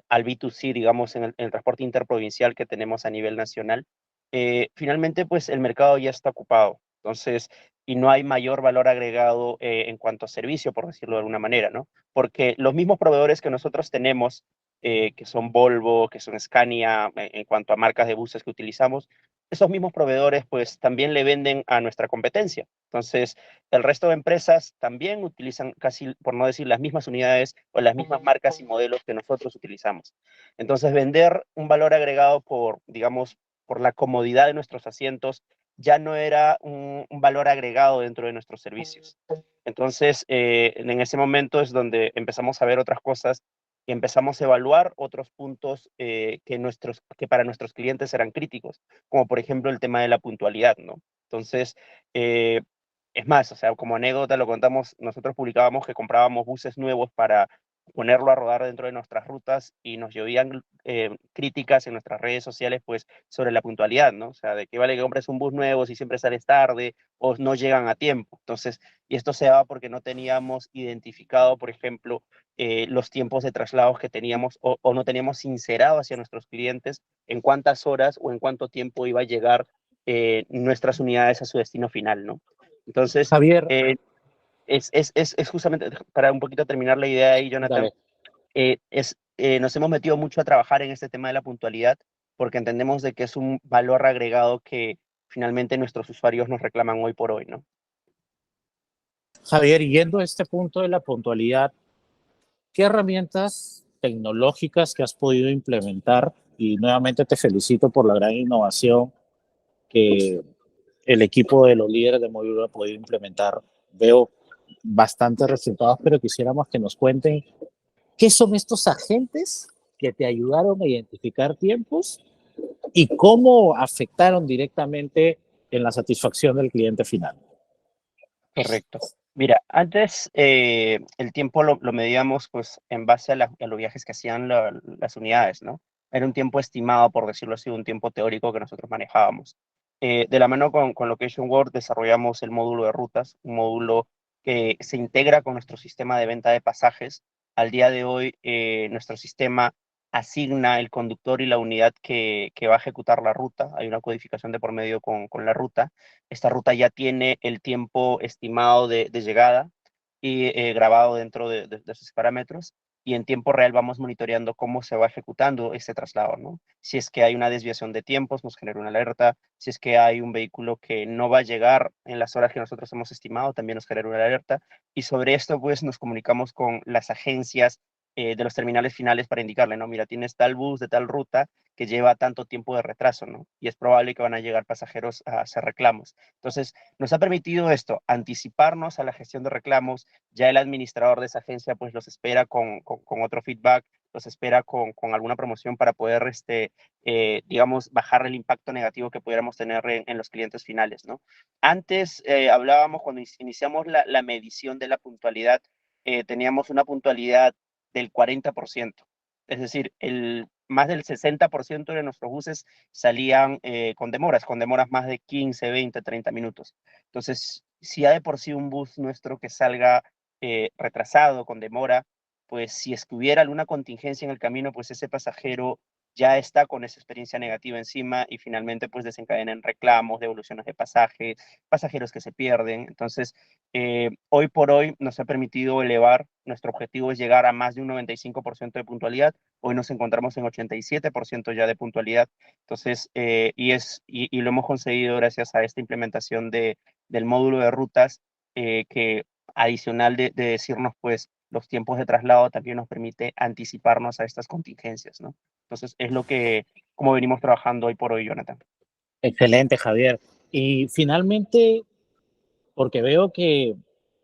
al B2C, digamos, en el transporte interprovincial que tenemos a nivel nacional, finalmente, pues el mercado ya está ocupado. Entonces, y no hay mayor valor agregado en cuanto a servicio, por decirlo de alguna manera, ¿no? Porque los mismos proveedores que nosotros tenemos, que son Volvo, que son Scania, en cuanto a marcas de buses que utilizamos, esos mismos proveedores, pues también le venden a nuestra competencia. Entonces, el resto de empresas también utilizan casi, por no decir las mismas unidades o las mismas marcas y modelos que nosotros utilizamos. Entonces, vender un valor agregado por, digamos, por la comodidad de nuestros asientos ya no era un valor agregado dentro de nuestros servicios. Entonces, en ese momento es donde empezamos a ver otras cosas y empezamos a evaluar otros puntos que para nuestros clientes eran críticos, como por ejemplo el tema de la puntualidad, ¿no? Entonces, eh, es más, o sea, como anécdota lo contamos, nosotros publicábamos que comprábamos buses nuevos para ponerlo a rodar dentro de nuestras rutas y nos llovían críticas en nuestras redes sociales, pues, sobre la puntualidad, ¿no? O sea, de qué vale que compres un bus nuevo si siempre sales tarde o no llegan a tiempo. Entonces, y esto se daba porque no teníamos identificado, por ejemplo, los tiempos de traslados que teníamos o no teníamos sincerado hacia nuestros clientes en cuántas horas o en cuánto tiempo iba a llegar nuestras unidades a su destino final, ¿no? Entonces, Javier, es justamente, para un poquito terminar la idea ahí, Jonathan, dale. nos hemos metido mucho a trabajar en este tema de la puntualidad porque entendemos de que es un valor agregado que finalmente nuestros usuarios nos reclaman hoy por hoy, ¿no? Javier, yendo a este punto de la puntualidad, ¿qué herramientas tecnológicas que has podido implementar? Y nuevamente te felicito por la gran innovación que el equipo de los líderes de módulo ha podido implementar. Veo bastantes resultados, pero quisiéramos que nos cuenten qué son estos agentes que te ayudaron a identificar tiempos y cómo afectaron directamente en la satisfacción del cliente final. Correcto. Mira, antes el tiempo lo medíamos pues en base a los viajes que hacían las unidades, ¿no? Era un tiempo estimado, por decirlo así, un tiempo teórico que nosotros manejábamos. De la mano con Location World desarrollamos el módulo de rutas, un módulo que se integra con nuestro sistema de venta de pasajes. Al día de hoy, nuestro sistema asigna el conductor y la unidad que va a ejecutar la ruta. Hay una codificación de por medio con la ruta. Esta ruta ya tiene el tiempo estimado de llegada y grabado dentro de sus parámetros. Y en tiempo real vamos monitoreando cómo se va ejecutando este traslado, ¿no? Si es que hay una desviación de tiempos, nos genera una alerta. Si es que hay un vehículo que no va a llegar en las horas que nosotros hemos estimado, también nos genera una alerta. Y sobre esto, pues, nos comunicamos con las agencias de los terminales finales para indicarle, ¿no? Mira, tienes tal bus de tal ruta que lleva tanto tiempo de retraso, ¿no? Y es probable que van a llegar pasajeros a hacer reclamos. Entonces, nos ha permitido esto, anticiparnos a la gestión de reclamos. Ya el administrador de esa agencia, pues, los espera con otro feedback, los espera con alguna promoción para poder, digamos, bajar el impacto negativo que pudiéramos tener en los clientes finales, ¿no? Antes hablábamos, cuando iniciamos la medición de la puntualidad, teníamos una puntualidad del 40%. Es decir, más del 60% de nuestros buses salían con demoras más de 15, 20, 30 minutos. Entonces, si ya de por sí un bus nuestro que salga retrasado, con demora, pues si estuviera alguna contingencia en el camino, pues ese pasajero ya está con esa experiencia negativa encima y finalmente pues desencadenan reclamos, devoluciones de pasajes, pasajeros que se pierden. Entonces, hoy por hoy nos ha permitido elevar, nuestro objetivo es llegar a más de un 95% de puntualidad. Hoy nos encontramos en 87% ya de puntualidad. Entonces, y lo hemos conseguido gracias a esta implementación del módulo de rutas, que adicional de decirnos, pues, los tiempos de traslado, también nos permite anticiparnos a estas contingencias, ¿no? Entonces, es como venimos trabajando hoy por hoy, Jonathan. Excelente, Javier. Y finalmente, porque veo que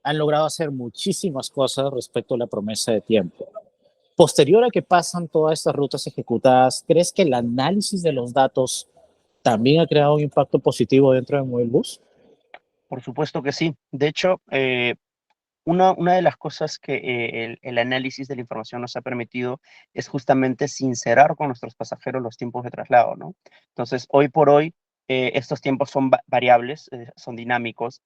han logrado hacer muchísimas cosas respecto a la promesa de tiempo. Posterior a que pasan todas estas rutas ejecutadas, ¿crees que el análisis de los datos también ha creado un impacto positivo dentro de Movilbus? Por supuesto que sí. De hecho, una de las cosas que el análisis de la información nos ha permitido es justamente sincerar con nuestros pasajeros los tiempos de traslado, ¿no? Entonces, hoy por hoy, estos tiempos son variables, son dinámicos.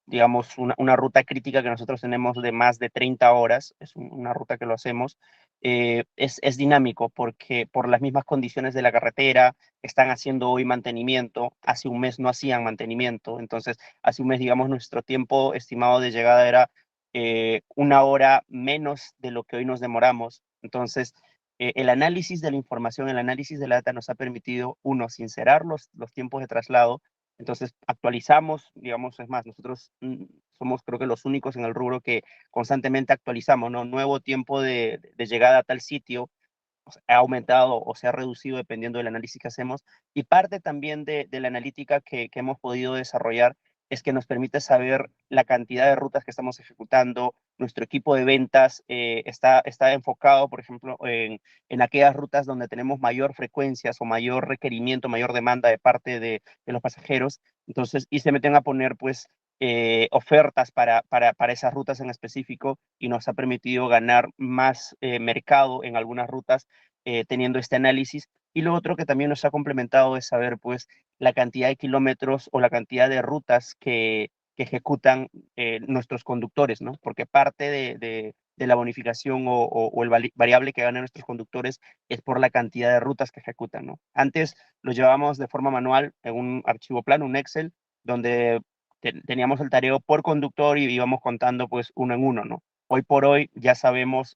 Digamos, una ruta crítica que nosotros tenemos de más de 30 horas, es una ruta que lo hacemos, es dinámico porque por las mismas condiciones de la carretera, están haciendo hoy mantenimiento, hace un mes no hacían mantenimiento, entonces hace un mes, digamos, nuestro tiempo estimado de llegada era 1 hora menos de lo que hoy nos demoramos. Entonces, el análisis de la información, el análisis de la data nos ha permitido, uno, sincerar los tiempos de traslado. Entonces, actualizamos, digamos, es más, nosotros somos creo que los únicos en el rubro que constantemente actualizamos, ¿no? Nuevo tiempo de llegada a tal sitio, ha aumentado o se ha reducido dependiendo del análisis que hacemos. Y parte también de la analítica que hemos podido desarrollar es que nos permite saber la cantidad de rutas que estamos ejecutando. Nuestro equipo de ventas está enfocado, por ejemplo, en aquellas rutas donde tenemos mayor frecuencias o mayor requerimiento, mayor demanda de parte de los pasajeros. Entonces, y se meten a poner, pues, ofertas para esas rutas en específico, y nos ha permitido ganar más mercado en algunas rutas teniendo este análisis. Y lo otro que también nos ha complementado es saber, pues, la cantidad de kilómetros o la cantidad de rutas que ejecutan nuestros conductores, ¿no? Porque parte de la bonificación o el variable que ganan nuestros conductores es por la cantidad de rutas que ejecutan, ¿no? Antes lo llevábamos de forma manual en un archivo plano, un Excel, donde teníamos el tareo por conductor y íbamos contando, pues, uno en uno, ¿no? Hoy por hoy ya sabemos,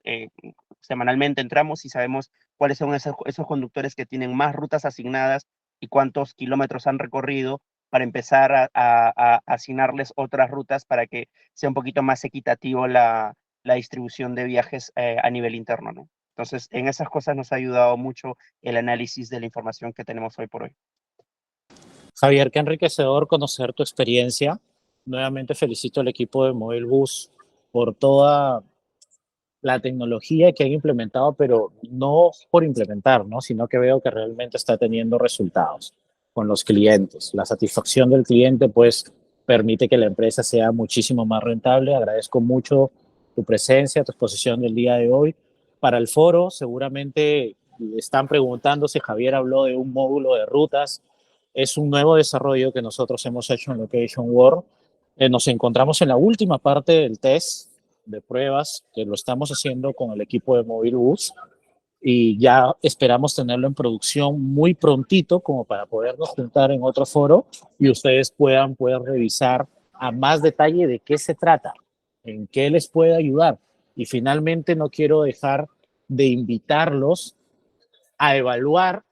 semanalmente entramos y sabemos cuáles son esos conductores que tienen más rutas asignadas y cuántos kilómetros han recorrido, para empezar a asignarles otras rutas para que sea un poquito más equitativo la distribución de viajes a nivel interno, ¿no? Entonces, en esas cosas nos ha ayudado mucho el análisis de la información que tenemos hoy por hoy. Javier, qué enriquecedor conocer tu experiencia. Nuevamente felicito al equipo de Movilbus por toda la tecnología que han implementado, pero no por implementar, ¿no? Sino que veo que realmente está teniendo resultados con los clientes. La satisfacción del cliente, pues, permite que la empresa sea muchísimo más rentable. Agradezco mucho tu presencia, tu exposición del día de hoy. Para el foro, seguramente están preguntando si Javier habló de un módulo de rutas. Es un nuevo desarrollo que nosotros hemos hecho en Location World. Nos encontramos en la última parte del test de pruebas, que lo estamos haciendo con el equipo de Movilbus, y ya esperamos tenerlo en producción muy prontito, como para podernos juntar en otro foro y ustedes puedan revisar a más detalle de qué se trata, en qué les puede ayudar. Y finalmente no quiero dejar de invitarlos a evaluar,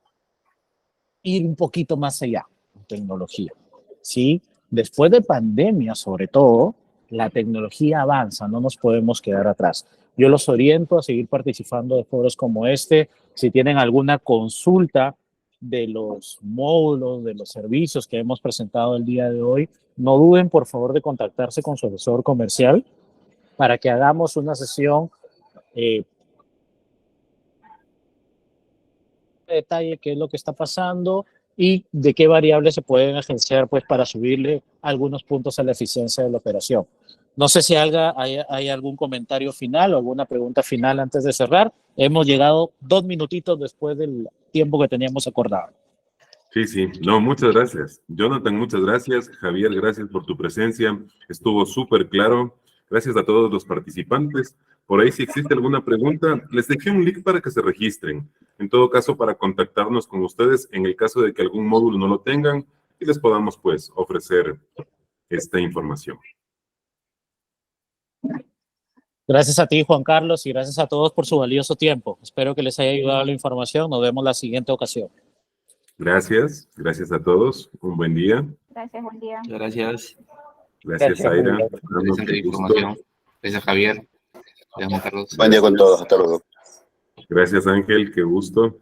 ir un poquito más allá en tecnología, ¿sí? Después de pandemia, sobre todo, la tecnología avanza, no nos podemos quedar atrás. Yo los oriento a seguir participando de foros como este. Si tienen alguna consulta de los módulos, de los servicios que hemos presentado el día de hoy, no duden, por favor, de contactarse con su asesor comercial para que hagamos una sesión de detalle, qué es lo que está pasando y de qué variables se pueden agenciar, pues, para subirle algunos puntos a la eficiencia de la operación. No sé si hay algún comentario final o alguna pregunta final antes de cerrar. Hemos llegado 2 minutitos después del tiempo que teníamos acordado. Sí, sí. No, muchas gracias. Jonathan, muchas gracias. Javier, gracias por tu presencia. Estuvo súper claro. Gracias a todos los participantes. Por ahí, si existe alguna pregunta, les dejé un link para que se registren. En todo caso, para contactarnos con ustedes en el caso de que algún módulo no lo tengan y les podamos, pues, ofrecer esta información. Gracias a ti, Juan Carlos, y gracias a todos por su valioso tiempo. Espero que les haya ayudado la información. Nos vemos la siguiente ocasión. Gracias. Gracias a todos. Un buen día. Gracias, buen día. Gracias. Gracias, Zaira. Interesante información. Gracias, Javier. Gracias, Juan Carlos. Buen día con todos. Hasta luego. Gracias, Ángel. Qué gusto.